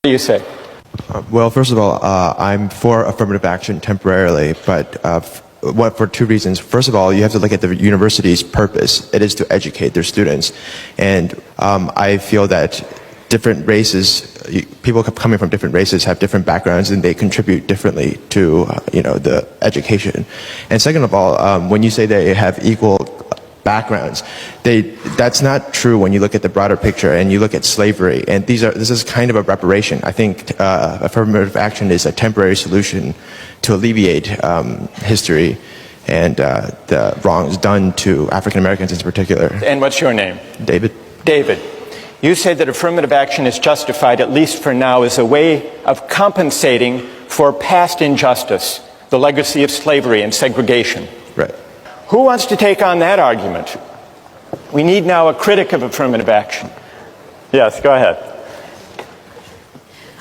do you say? Well, first of all, I'm for affirmative action temporarily, but for two reasons. First of all, you have to look at the university's purpose. It is to educate their students. And I feel that different races, people coming from different races have different backgrounds and they contribute differently to the education. And second of all, when you say they have equal backgrounds, that's not true when you look at the broader picture and you look at slavery. And this is kind of a reparation. I think affirmative action is a temporary solution to alleviate history and the wrongs done to African Americans in particular. And what's your name? David. David. You say that affirmative action is justified, at least for now, as a way of compensating for past injustice, the legacy of slavery and segregation. Right. Who wants to take on that argument? We need now a critic of affirmative action. Yes, go ahead.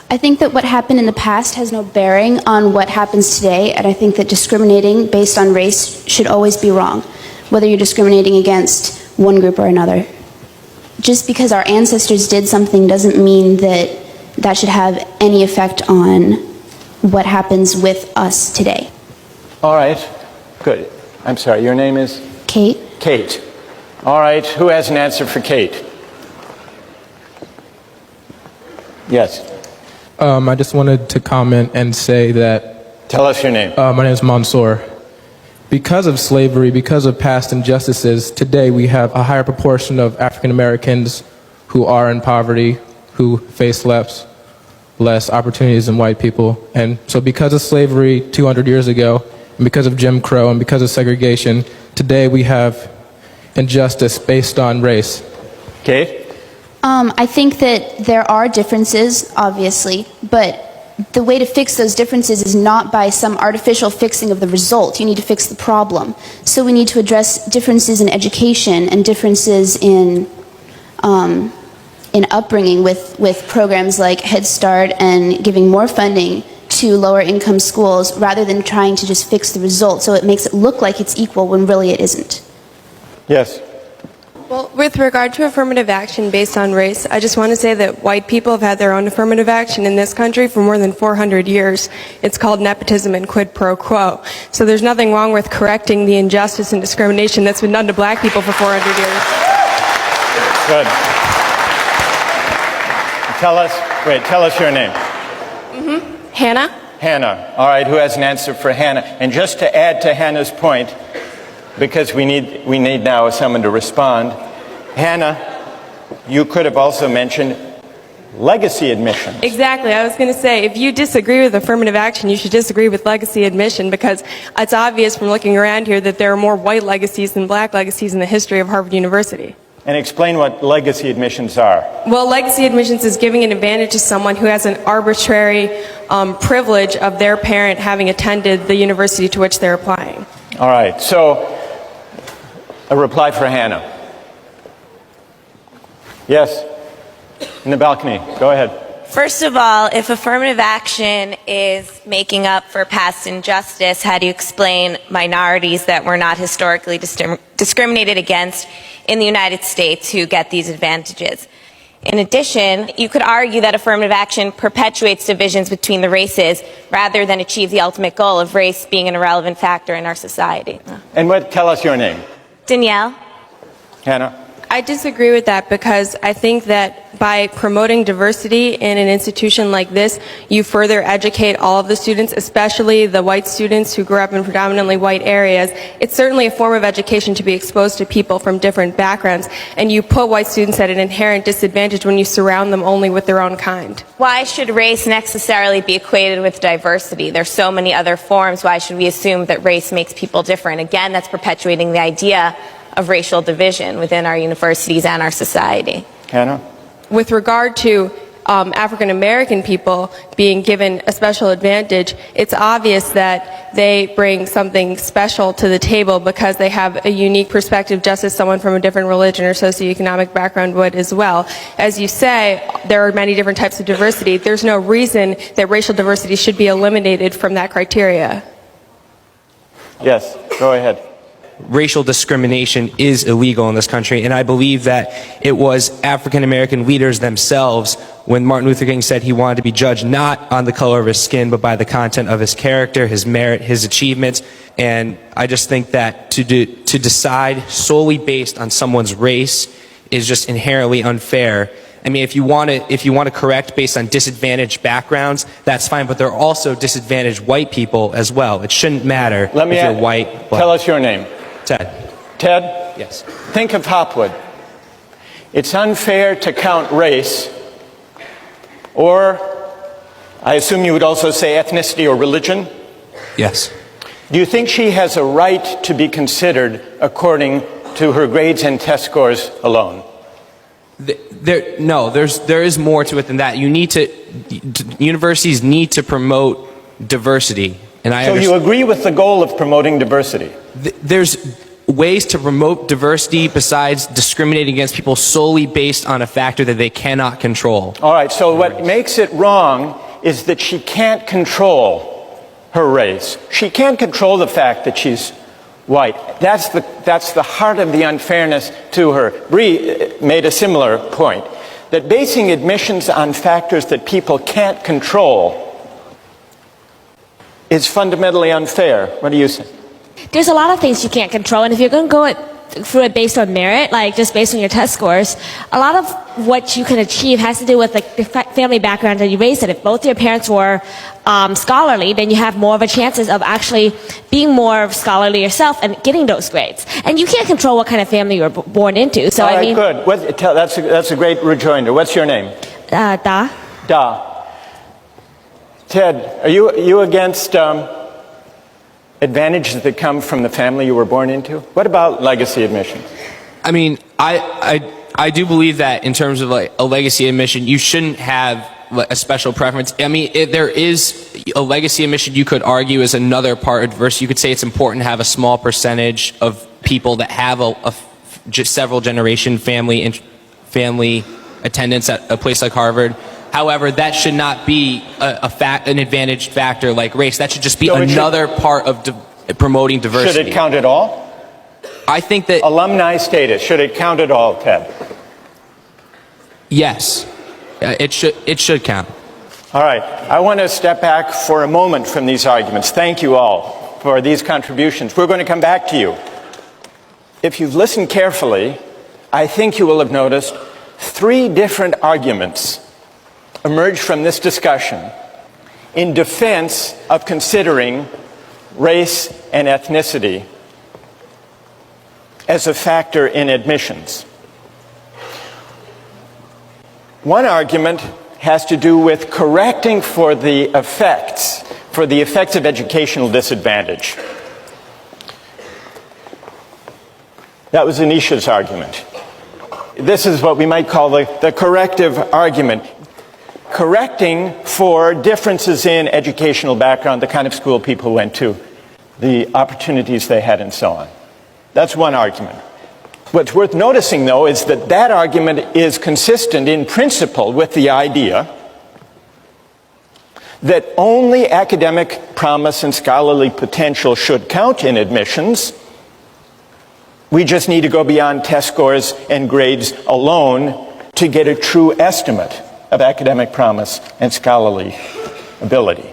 I think that what happened in the past has no bearing on what happens today, and I think that discriminating based on race should always be wrong, whether you're discriminating against one group or another. Just because our ancestors did something doesn't mean that that should have any effect on what happens with us today. All right, good. I'm sorry, your name is? Kate. Kate. All right, who has an answer for Kate? Yes. I just wanted to comment and say that... Tell us your name. My name is Mansour. Because of slavery, because of past injustices, today we have a higher proportion of African Americans who are in poverty, who face less opportunities than white people. And so because of slavery 200 years ago, and because of Jim Crow, and because of segregation, today we have injustice based on race. Kate? I think that there are differences, obviously, but the way to fix those differences is not by some artificial fixing of the result. You need to fix the problem. So we need to address differences in education and differences in upbringing with programs like Head Start and giving more funding to lower income schools rather than trying to just fix the result so it makes it look like it's equal when really it isn't. Yes. Well, with regard to affirmative action based on race, I just want to say that white people have had their own affirmative action in this country for more than 400 years. It's called nepotism and quid pro quo. So there's nothing wrong with correcting the injustice and discrimination that's been done to black people for 400 years. Good. Tell us your name. Hannah? Hannah. All right, who has an answer for Hannah? And just to add to Hannah's point, because we need now someone to respond. Hannah, you could have also mentioned legacy admission. Exactly. I was going to say, if you disagree with affirmative action, you should disagree with legacy admission, because it's obvious from looking around here that there are more white legacies than black legacies in the history of Harvard University. And explain what legacy admissions are. Well, legacy admissions is giving an advantage to someone who has an arbitrary privilege of their parent having attended the university to which they're applying. All right, so a reply for Hannah. Yes, in the balcony. Go ahead. First of all, if affirmative action is making up for past injustice, how do you explain minorities that were not historically discriminated against in the United States who get these advantages? In addition, you could argue that affirmative action perpetuates divisions between the races rather than achieve the ultimate goal of race being an irrelevant factor in our society. And tell us your name. Danielle? Hannah? I disagree with that, because I think that by promoting diversity in an institution like this, you further educate all of the students, especially the white students who grew up in predominantly white areas. It's certainly a form of education to be exposed to people from different backgrounds, and you put white students at an inherent disadvantage when you surround them only with their own kind. Why should race necessarily be equated with diversity? There's so many other forms. Why should we assume that race makes people different? Again, that's perpetuating the idea of racial division within our universities and our society. Hannah? With regard to African American people being given a special advantage, it's obvious that they bring something special to the table because they have a unique perspective, just as someone from a different religion or socioeconomic background would as well. As you say, there are many different types of diversity. There's no reason that racial diversity should be eliminated from that criteria. Yes, go ahead. racial discrimination is illegal in this country, and I believe that it was African American leaders themselves, when Martin Luther King said he wanted to be judged not on the color of his skin, but by the content of his character, his merit, his achievements. And I just think that to decide solely based on someone's race is just inherently unfair. I mean, if you want to correct based on disadvantaged backgrounds, that's fine, but there are also disadvantaged white people as well. It shouldn't matter if you're white. Black. Tell us your name. Ted. Ted? Yes. Think of Hopwood. It's unfair to count race, or I assume you would also say ethnicity or religion. Yes. Do you think she has a right to be considered according to her grades and test scores alone? No, there is more to it than that. Universities need to promote diversity. And So you agree with the goal of promoting diversity? There's ways to promote diversity besides discriminating against people solely based on a factor that they cannot control. All right, so what makes it wrong is that she can't control her race. She can't control the fact that she's white. That's the heart of the unfairness to her. Bree made a similar point, that basing admissions on factors that people can't control is fundamentally unfair. What do you say? There's a lot of things you can't control, and if you're going to go through it based on merit, like just based on your test scores, a lot of what you can achieve has to do with like the family background that you raised in. If both your parents were scholarly, then you have more of a chances of actually being more scholarly yourself and getting those grades. And you can't control what kind of family you were born into. So All right, good. That's a great rejoinder. What's your name? Da. Da. Ted, are you against advantages that come from the family you were born into? What about legacy admissions? I mean, I do believe that in terms of like a legacy admission, you shouldn't have a special preference. I mean, there is a legacy admission you could argue is another part of diversity. You could say it's important to have a small percentage of people that have just several generation family attendance at a place like Harvard. However, that should not be an advantaged factor like race. That should just be another part of promoting diversity. Should it count at all? I think that alumni status, should it count at all, Ted? Yes, it should count. All right, I want to step back for a moment from these arguments. Thank you all for these contributions. We're going to come back to you. If you've listened carefully, I think you will have noticed 3 different arguments emerge from this discussion in defense of considering race and ethnicity as a factor in admissions. One argument has to do with correcting for the effects of educational disadvantage. That was Anisha's argument. This is what we might call the corrective argument. Correcting for differences in educational background, the kind of school people went to, the opportunities they had, and so on. That's one argument. What's worth noticing, though, is that that argument is consistent in principle with the idea that only academic promise and scholarly potential should count in admissions. We just need to go beyond test scores and grades alone to get a true estimate of academic promise and scholarly ability.